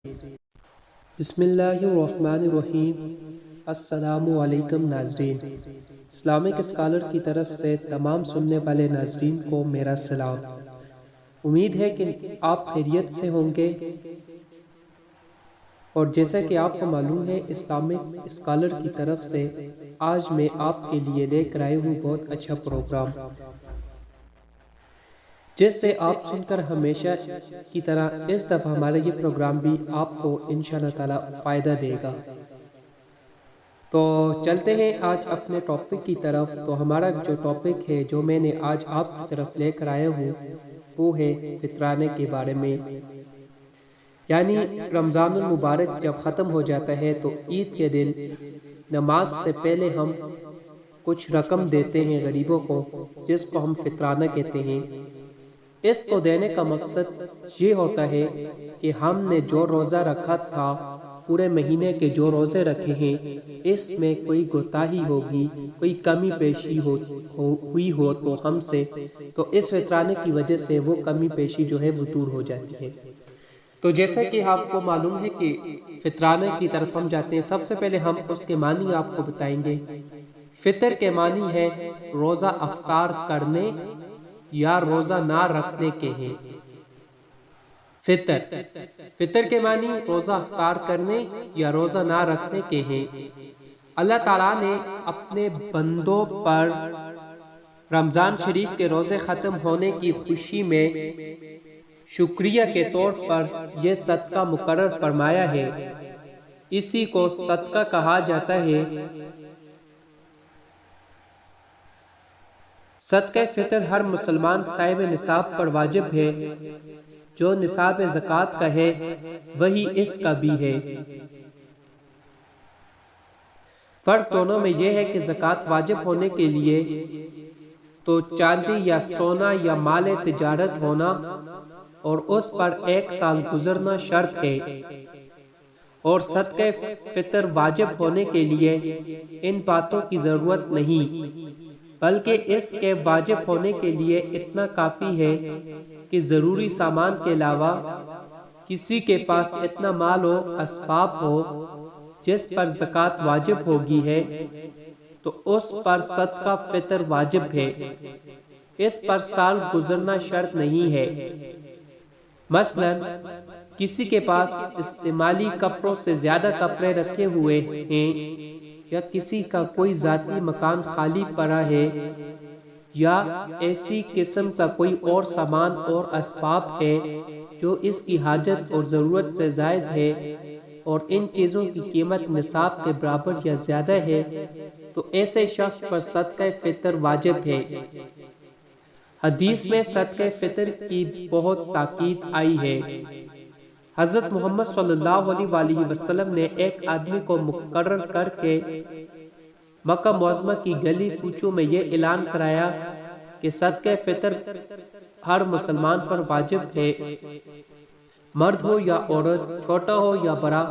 بسم اللہ الرحمن الرحیم۔ السلام علیکم ناظرین۔ اسلامک اسکالر کی طرف سے تمام سننے والے ناظرین کو میرا سلام۔ امید ہے کہ آپ خیریت سے ہوں گے، اور جیسا کہ آپ کو معلوم ہے اسلامک اسکالر کی طرف سے آج میں آپ کے لیے لے کر آئی ہوں بہت اچھا پروگرام، جس سے آپ سن کر ہمیشہ کی طرح اس دفعہ ہمارا یہ پروگرام بھی آپ کو انشاءاللہ تعالی فائدہ دے گا۔ تو چلتے ہیں آج اپنے ٹاپک کی طرف۔ تو ہمارا جو ٹاپک ہے جو میں نے آج آپ کی طرف لے کر آیا ہوں وہ ہے فطرانے کے بارے میں، یعنی رمضان المبارک جب ختم ہو جاتا ہے تو عید کے دن نماز سے پہلے ہم کچھ رقم دیتے ہیں غریبوں کو، جس کو ہم فطرانہ کہتے ہیں۔ اس کو دینے کا مقصد یہ ہوتا ہے کہ ہم نے جو روزہ رکھا تھا، پورے مہینے کے جو روزے رکھے ہیں، اس میں کوئی کوتاہی ہوگی، کوئی کمی پیشی ہوئی ہو تو ہم سے، تو اس فطرانے کی وجہ سے وہ کمی پیشی جو ہے وہ دور ہو جاتی ہے۔ تو جیسا کہ آپ کو معلوم ہے کہ فطرانے کی طرف ہم جاتے ہیں، سب سے پہلے ہم اس کے معنی آپ کو بتائیں گے۔ فطر کے معنی ہے روزہ افطار کرنے یا روزہ نہ رکھنے کے ہیں۔ فطر کے معنی روزہ افطار کرنے یا روزہ نہ رکھنے کے ہیں۔ اللہ تعالیٰ نے اپنے بندوں پر رمضان شریف کے روزے ختم ہونے کی خوشی میں شکریہ کے طور پر یہ صدقہ مقرر فرمایا ہے۔ اسی کو صدقہ کہا جاتا ہے۔ صدقہ فطر ہر مسلمان صاحب نصاب پر واجب ہے۔ جو نصاب زکوٰۃ کا ہے وہی اس کا بھی ہے۔ فرق دونوں میں یہ ہے کہ زکوٰۃ واجب ہونے کے لیے تو چاندی یا سونا یا مال تجارت ہونا اور اس پر 1 سال گزرنا شرط ہے، اور صدقہ فطر واجب ہونے کے لیے ان باتوں کی ضرورت نہیں، بلکہ اس کے واجب ہونے کے لیے اتنا کافی ہے کہ ضروری سامان کے علاوہ کسی کے پاس اتنا مال و اسباب ہو جس پر زکوٰۃ واجب ہوگی ہے، تو اس پر صدقہ فطر واجب ہے۔ اس پر سال گزرنا شرط نہیں ہے۔ مثلا کسی کے پاس استعمالی کپڑوں سے زیادہ کپڑے رکھے ہوئے ہیں، یا کسی کا کوئی ذاتی مکان خالی پڑا ہے، یا ایسی قسم کا کوئی اور سامان اور اسباب ہے جو اس کی حاجت اور ضرورت سے زائد ہے، اور ان چیزوں کی قیمت نصاب کے برابر یا زیادہ ہے، تو ایسے شخص پر صدقہ فطر واجب ہے۔ حدیث میں صدقہ فطر کی بہت تاکید آئی ہے۔ حضرت محمد صلی اللہ علیہ وآلہ وسلم نے ایک آدمی کو مقرر کر کے مکہ معظمہ کی گلی کوچوں میں یہ اعلان کرایا کہ صدقہ فطر ہر مسلمان پر واجب ہے، مرد ہو یا عورت، چھوٹا ہو یا بڑا،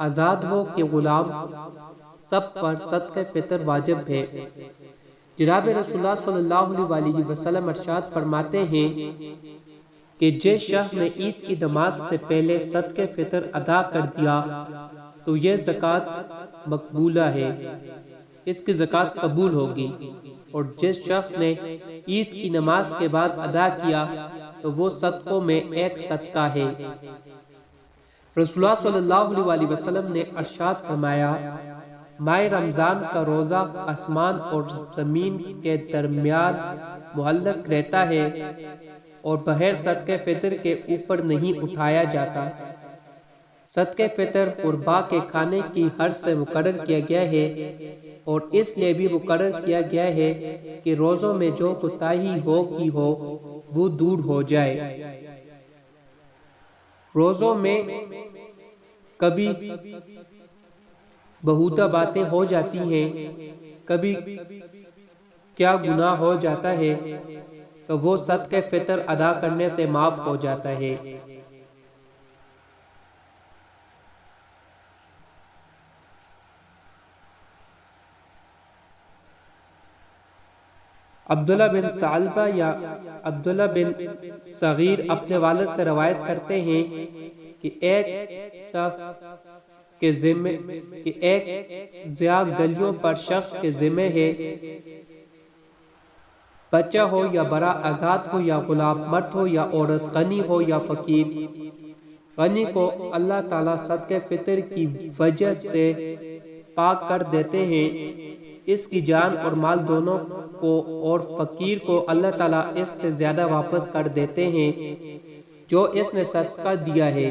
آزاد ہو کہ غلام، سب پر صدقہ فطر واجب ہے۔ جناب رسول اللہ صلی اللہ علیہ وآلہ وسلم ارشاد فرماتے ہیں کہ جس شخص نے عید کی نماز سے پہلے صدقہ فطر ادا کر دیا تو یہ زکوٰۃ مقبولہ ہے، اس کی زکوٰۃ قبول ہوگی، اور جس شخص نے عید کی نماز کے بعد ادا کیا تو وہ صدقوں میں ایک صدقہ ہے۔ رسول اللہ صلی اللہ علیہ وسلم نے ارشاد فرمایا، ماہ رمضان کا روزہ آسمان اور زمین کے درمیان معلق رہتا ہے اور بغیر صدقہ فطر کے اوپر نہیں اٹھایا جاتا۔ صدقہ فطر قربا کے کھانے کی حرص سے مقرر کیا گیا ہے، اور اس لیے بھی مقرر کیا گیا ہے کہ روزوں میں جو کوتاہی ہو وہ دور ہو جائے۔ روزوں میں کبھی بہودہ باتیں ہو جاتی ہیں، کبھی کیا گناہ ہو جاتا ہے، تو وہ صدقہ فطر ادا کرنے سے معاف ہو جاتا ہے۔ عبداللہ بن ثعلبہ یا عبداللہ بن صغیر اپنے والد سے روایت کرتے ہیں کہ ایک شخص کے ذمے کہ ایک زیاد گلیوں پر شخص کے ذمے ہے، بچہ ہو یا بڑا، آزاد ہو یا غلام، مرد ہو یا عورت، غنی ہو یا فقیر۔ غنی کو اللہ تعالیٰ صدقہ فطر کی وجہ سے پاک کر دیتے ہیں، اس کی جان اور مال دونوں کو، اور فقیر کو اللہ تعالیٰ اس سے زیادہ واپس کر دیتے ہیں جو اس نے صدقہ دیا ہے۔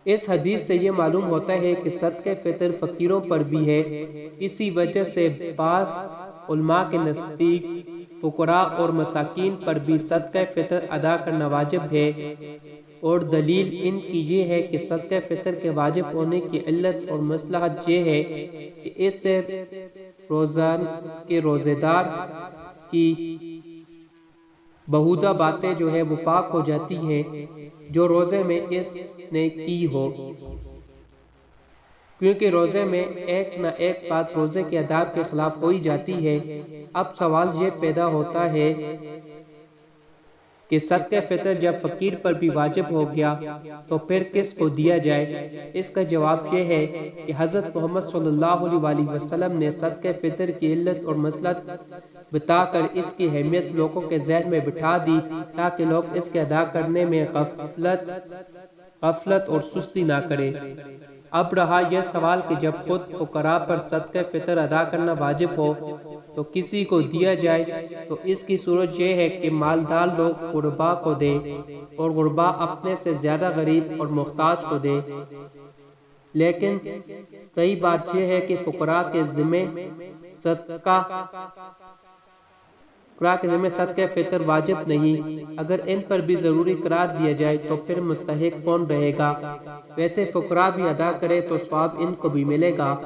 اس حدیث سے یہ معلوم ہوتا ہے کہ صدقہ فطر فقیروں پر بھی ہے۔ اسی وجہ سے بعض علماء کے نزدیک فقراء اور مساکین پر بھی صدقہ فطر ادا کرنا واجب ہے، اور دلیل ان کی یہ ہے کہ صدقہ فطر کے واجب ہونے کی علت اور مصلحت یہ ہے کہ اس سے روزے دار کی بہودہ باتیں جو ہے وہ پاک ہو جاتی ہیں جو روزے میں اس نے کی ہو، کیونکہ روزے میں ایک نہ ایک بات روزے کے آداب کے خلاف ہوئی جاتی ہے۔ اب سوال یہ پیدا ہوتا ہے کہ صدقہ فطر جب فقیر پر بھی واجب ہو گیا تو پھر کس کو دیا جائے؟ اس کا جواب یہ ہے کہ حضرت محمد صلی اللہ علیہ وسلم نے صدقہ فطر کی علت اور مصلحت بتا کر اس کی اہمیت لوگوں کے ذہن میں بٹھا دی تاکہ لوگ اس کے ادا کرنے میں غفلت اور سستی نہ کرے۔ اب رہا یہ سوال کہ جب خود فقراء پر صدقہ فطر ادا کرنا واجب ہو تو کسی کو دیا جائے، تو اس کی صورت یہ ہے کہ مالدار لوگ غرباء کو دیں اور غرباء اپنے سے زیادہ غریب اور محتاج کو دیں۔ لیکن صحیح بات یہ ہے کہ فقراء کے ذمہ صدقہ فطر واجب نہیں۔ اگر ان پر بھی ضروری قرار دیا جائے تو پھر مستحق کون رہے گا؟ ویسے فقراء بھی ادا کرے تو ثواب ان کو بھی ملے گا،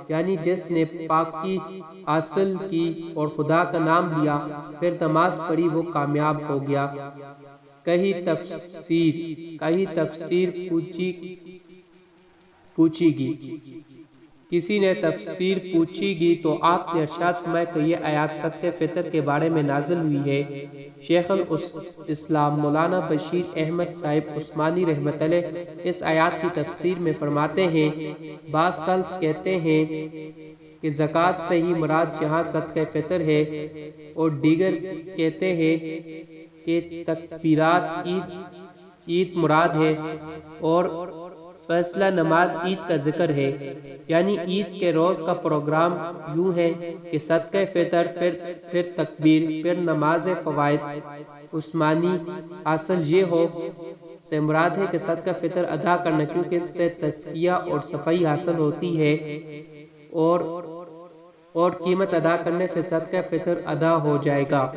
یعنی جس نے پاکی حاصل کی اور خدا کا نام لیا پھر نماز پڑھی وہ کامیاب ہو گیا۔ کہیں تفسیر پوچھی گی، کسی نے تفسیر پوچھی گی تو آپ نے ارشاد فرمایا کہ یہ آیات صدقہ فطر کے بارے میں نازل ہوئی ہے۔ شیخ الاسلام مولانا بشیر احمد صاحب عثمانی رحمۃ اللہ اس آیات کی تفسیر میں فرماتے ہیں، بعض سلف کہتے ہیں کہ زکوٰۃ سے ہی مراد یہاں صدقہ فطر ہے، اور دیگر کہتے ہیں کہ تکبیرات عید مراد ہے، اور فیصلہ نماز عید کا ذکر ہے، یعنی عید کے روز کا پروگرام یوں ہے کہ صدقہ فطر، پھر تکبیر، پھر نماز فوائد۔ عثمانی حاصل یہ ہو سے مراد ہے کہ صدقہ فطر ادا کرنا، کیونکہ اس سے تزکیہ اور صفائی حاصل ہوتی ہے، اور قیمت ادا کرنے سے صدقہ فطر ادا ہو جائے گا۔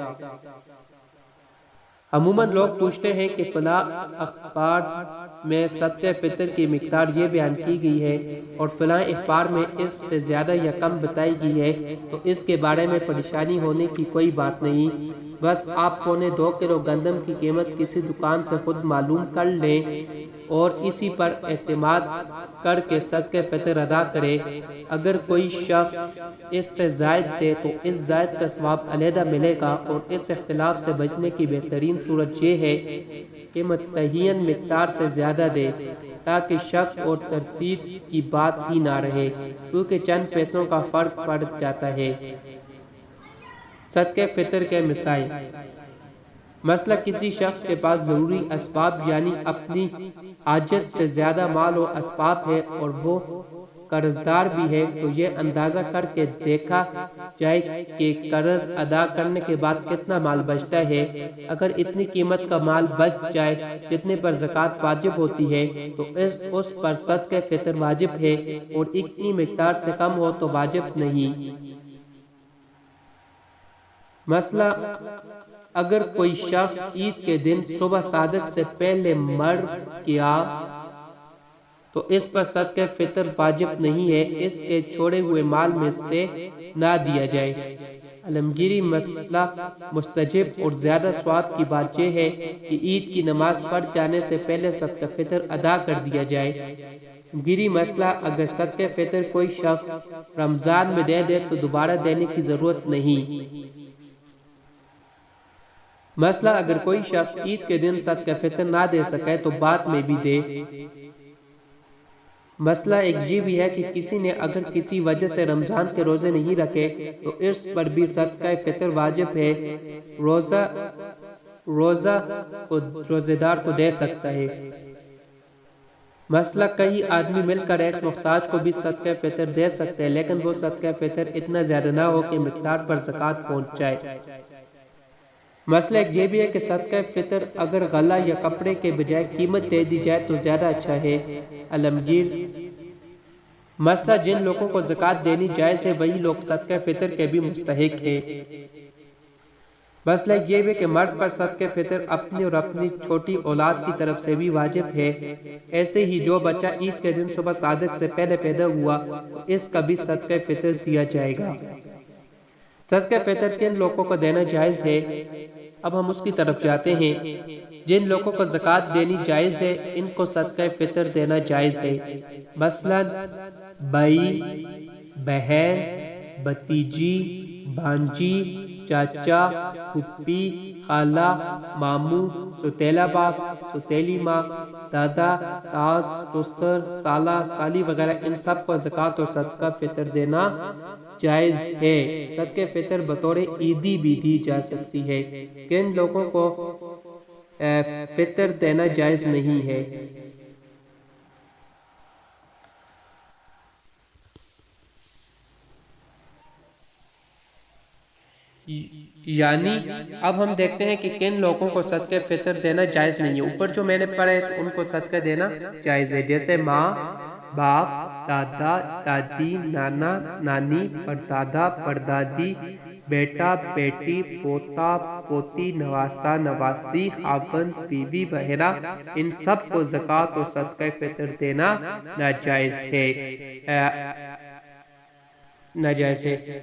عموماً لوگ پوچھتے ہیں کہ فلاں اخبار میں صدقہ فطر کی مقدار یہ بیان کی گئی ہے اور فلاں اخبار میں اس سے زیادہ یا کم بتائی گئی ہے، تو اس کے بارے میں پریشانی ہونے کی کوئی بات نہیں۔ بس آپ 2.25 کلو گندم کی قیمت کسی دکان سے خود معلوم کر لیں اور اسی پر اعتماد کر کے صدقہ فطر ادا کرے۔ اگر کوئی شخص اس سے زائد دے تو اس زائد کا ثواب علیحدہ ملے گا، اور اس اختلاف سے بچنے کی بہترین صورت یہ ہے کہ متعین مقدار سے زیادہ دے تاکہ شک اور تردید کی بات ہی نہ رہے، کیونکہ چند پیسوں کا فرق پڑ جاتا ہے۔ صدقہ فطر کے مسائل: مسئلہ کسی شخص کے پاس ضروری اسباب یعنی اپنی حاجت سے زیادہ مال و اسباب ہے اور وہ قرضدار بھی ہے، تو یہ اندازہ کر کے دیکھا جائے کہ قرض ادا کرنے کے بعد کتنا مال بچتا ہے۔ اگر اتنی قیمت کا مال بچ جائے جتنے پر زکوٰۃ واجب ہوتی ہے تو اس پر صدقہ فطر واجب ہے، اور اتنی مقدار سے کم ہو تو واجب نہیں۔ مسئلہ اگر کوئی شخص عید کے دن صبح صادق سے پہلے مر گیا تو اس پر صدقہ فطر واجب نہیں ہے، اس کے چھوڑے ہوئے مال میں سے نہ دیا جائے۔ عالمگیری مسئلہ مستجب اور زیادہ ثواب کی بات یہ ہے کہ عید کی نماز پڑھ جانے سے پہلے صدقہ فطر ادا کر دیا جائے۔ عالمگیری مسئلہ اگر صدقہ فطر کوئی شخص رمضان میں دے تو دوبارہ دینے کی ضرورت نہیں۔ مثلا اگر کوئی شخص عید کے دن صدقہ فطر نہ دے سکے تو بعد میں بھی دے۔ مسئلہ ایک یہ بھی ہے کہ کسی نے اگر کسی وجہ سے رمضان کے روزے نہیں رکھے تو اس پر بھی صدقہ فطر واجب ہے، روزہ دار کو دے سکتا ہے۔ مسئلہ کئی آدمی مل کر ایک محتاج کو بھی صدقہ فطر دے سکتے ہیں، لیکن وہ صدقہ فطر اتنا زیادہ نہ ہو کہ مقدار پر زکوٰۃ پہنچ جائے۔ مسئلہ ایک یہ بھی ہے کہ صدقہ فطر اگر غلہ یا کپڑے کے بجائے قیمت دے دی جائے تو زیادہ اچھا ہے۔ علمگیر: مسئلہ جن لوگوں کو زکوٰۃ دینی جائز ہے وہی لوگ صدقہ فطر کے بھی مستحق ہیں۔ مسئلہ یہ بھی ہے کہ مرد پر صدقہ فطر اپنی اور اپنی چھوٹی اولاد کی طرف سے بھی واجب ہے۔ ایسے ہی جو بچہ عید کے دن صبح صادق سے پہلے پیدا ہوا تو اس کا بھی صدقہ فطر دیا جائے گا۔ صدقہ فطر کن لوگوں کو دینا جائز ہے؟ اب ہم اس کی طرف جاتے ہیں۔ جن لوگوں کو زکوٰۃ دینی جائز ہے ان کو صدقہ فطر دینا جائز ہے۔ مثلا بھائی، بہن، بھتیجی، بھانجی، چاچا، پھوپھی، خالہ، ماموں، سوتیلا باپ، سوتیلی ماں، دادا، ساس، سسر، سالہ، سالی وغیرہ ان سب کو زکوٰۃ اور صدقہ فطر دینا جائز ہے۔ صدقہ فطر بطور عیدی بھی دی جا سکتی ہے۔ کن لوگوں کو فطر دینا جائز نہیں ہے؟ یعنی اب ہم دیکھتے ہیں کہ کن لوگوں کو صدقہ فطر دینا جائز نہیں ہے۔ اوپر جو میں نے پڑھا ہے ان کو صدقہ دینا جائز ہے، جیسے ماں، باپ، دادا، دادی، نانا، نانی، پردادا، پردادی، بیٹا، بیٹی، پوتا، پوتی، نواسا، نواسی، خاوند، بیوی وغیرہ ان سب کو زکوٰۃ اور صدقہ فطر دینا ناجائز ہے۔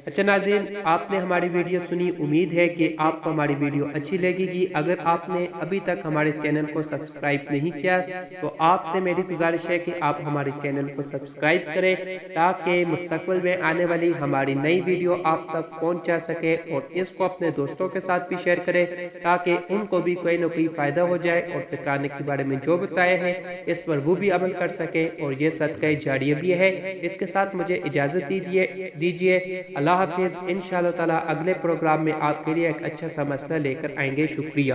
اچھا ناظرین، آپ نے ہماری ویڈیو سنی، امید ہے کہ آپ کو ہماری ویڈیو اچھی لگے گی۔ اگر آپ نے ابھی تک ہمارے چینل کو سبسکرائب نہیں کیا تو آپ سے میری گزارش ہے کہ آپ ہمارے چینل کو سبسکرائب کریں تاکہ مستقبل میں آنے والی ہماری نئی ویڈیو آپ تک پہنچ جا سکے، اور اس کو اپنے دوستوں کے ساتھ بھی شیئر کریں تاکہ ان کو بھی کوئی نہ کوئی فائدہ ہو جائے، اور فطرانے کے بارے میں جو بتایا ہے اس پر وہ بھی عمل کر سکیں، اور یہ صدقہ جاریہ بھی ہے۔ اس کے ساتھ مجھے اجازت دیجیے۔ اللہ حافظ۔ انشاءاللہ تعالی اگلے پروگرام میں آپ کے لیے ایک اچھا سا مسئلہ لے کر آئیں گے۔ شکریہ۔